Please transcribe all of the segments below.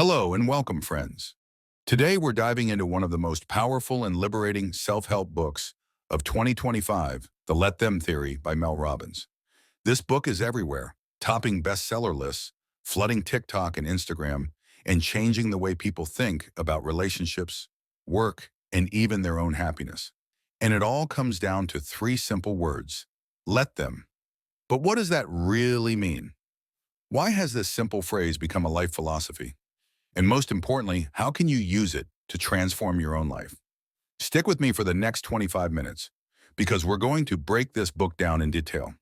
Hello and welcome, friends. Today we're diving into one of the most powerful and liberating self-help books of 2025, The Let Them Theory by Mel Robbins. This book is everywhere, topping bestseller lists, flooding TikTok and Instagram, and changing the way people think about relationships, work, and even their own happiness. And it all comes down to three simple words: let them. But what does that really mean? Why has this simple phrase become a life philosophy? And most importantly, how can you use it to transform your own life? Stick with me for the next 25 minutes, because we're going to break this book down in detail.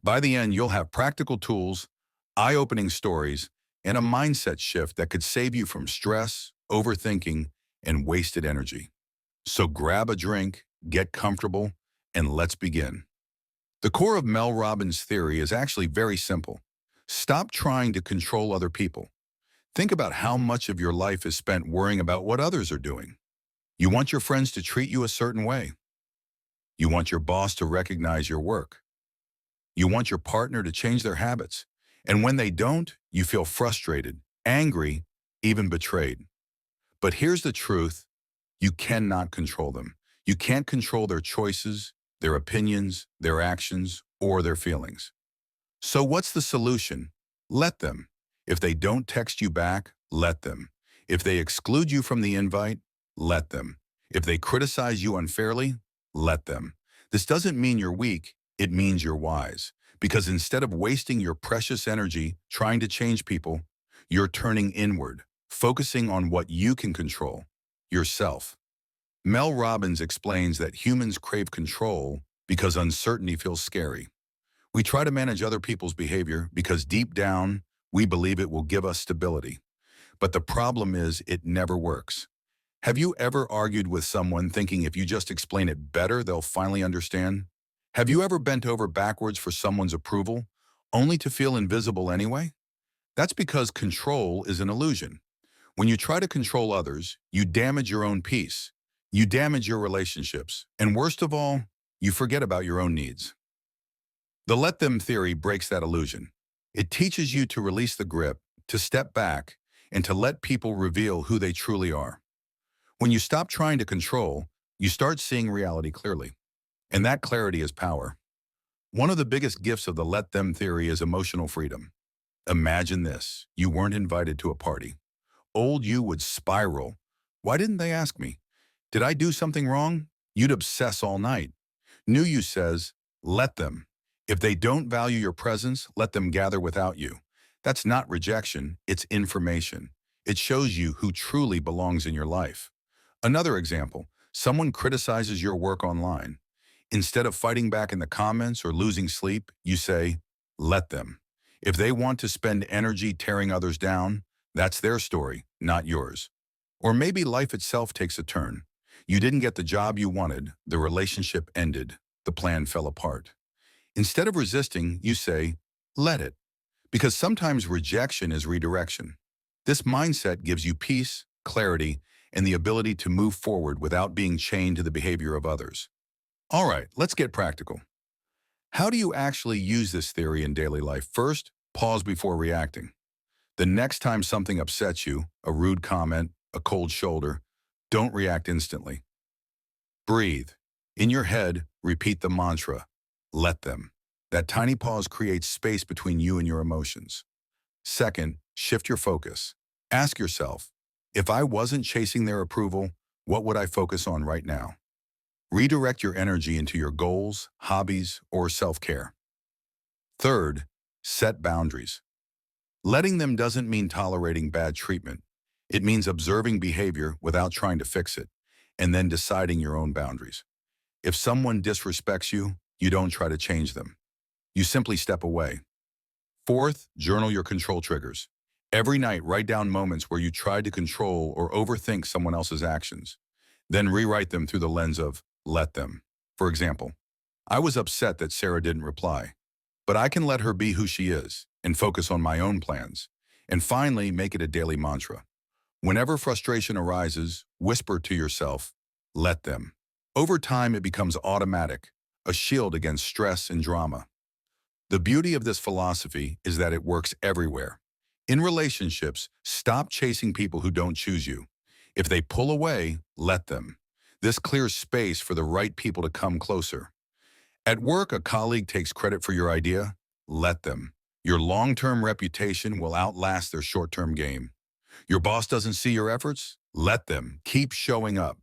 By the end, you'll have practical tools, eye-opening stories, and a mindset shift that could save you from stress, overthinking, and wasted energy. So grab a drink, get comfortable, and let's begin. The core of Mel Robbins' theory is actually very simple. Stop trying to control other people. Think about how much of your life is spent worrying about what others are doing. You want your friends to treat you a certain way. You want your boss to recognize your work. You want your partner to change their habits. And when they don't, you feel frustrated, angry, even betrayed. But here's the truth: you cannot control them. You can't control their choices, their opinions, their actions, or their feelings. So what's the solution? Let them. If they don't text you back, let them. If they exclude you from the invite, let them. If they criticize you unfairly, let them. This doesn't mean you're weak, it means you're wise. Because instead of wasting your precious energy trying to change people, you're turning inward, focusing on what you can control: yourself. Mel Robbins explains that humans crave control because uncertainty feels scary. We try to manage other people's behavior because deep down, we believe it will give us stability. But the problem is, it never works. Have you ever argued with someone thinking if you just explain it better, they'll finally understand? Have you ever bent over backwards for someone's approval, only to feel invisible anyway? That's because control is an illusion. When you try to control others, you damage your own peace. You damage your relationships. And worst of all, you forget about your own needs. The let them theory breaks that illusion. It teaches you to release the grip, to step back, and to let people reveal who they truly are. When you stop trying to control, you start seeing reality clearly. And that clarity is power. One of the biggest gifts of the let them theory is emotional freedom. Imagine this: you weren't invited to a party. Old you would spiral. Why didn't they ask me? Did I do something wrong? You'd obsess all night. New you says, let them. If they don't value your presence, let them gather without you. That's not rejection, it's information. It shows you who truly belongs in your life. Another example: someone criticizes your work online. Instead of fighting back in the comments or losing sleep, you say, let them. If they want to spend energy tearing others down, that's their story, not yours. Or maybe life itself takes a turn. You didn't get the job you wanted, the relationship ended, the plan fell apart. Instead of resisting, you say, let it. Because sometimes rejection is redirection. This mindset gives you peace, clarity, and the ability to move forward without being chained to the behavior of others. All right, let's get practical. How do you actually use this theory in daily life? First, pause before reacting. The next time something upsets you, a rude comment, a cold shoulder, don't react instantly. Breathe. In your head, repeat the mantra: let them. That tiny pause creates space between you and your emotions. Second, shift your focus. Ask yourself, if I wasn't chasing their approval, what would I focus on right now? Redirect your energy into your goals, hobbies, or self-care. Third, set boundaries. Letting them doesn't mean tolerating bad treatment. It means observing behavior without trying to fix it, and then deciding your own boundaries. If someone disrespects you, you don't try to change them. You simply step away. Fourth, journal your control triggers. Every night, write down moments where you tried to control or overthink someone else's actions. Then rewrite them through the lens of let them. For example, I was upset that Sarah didn't reply, but I can let her be who she is and focus on my own plans. And finally, make it a daily mantra. Whenever frustration arises, whisper to yourself, let them. Over time, it becomes automatic, a shield against stress and drama. The beauty of this philosophy is that it works everywhere: In relationships, stop chasing people who don't choose you. If they pull away, let them. This clears space for the right people to come closer. At work, a colleague takes credit for your idea. Let them. Your long-term reputation will outlast their short-term game. Your boss doesn't see your efforts? Let them. Keep showing up.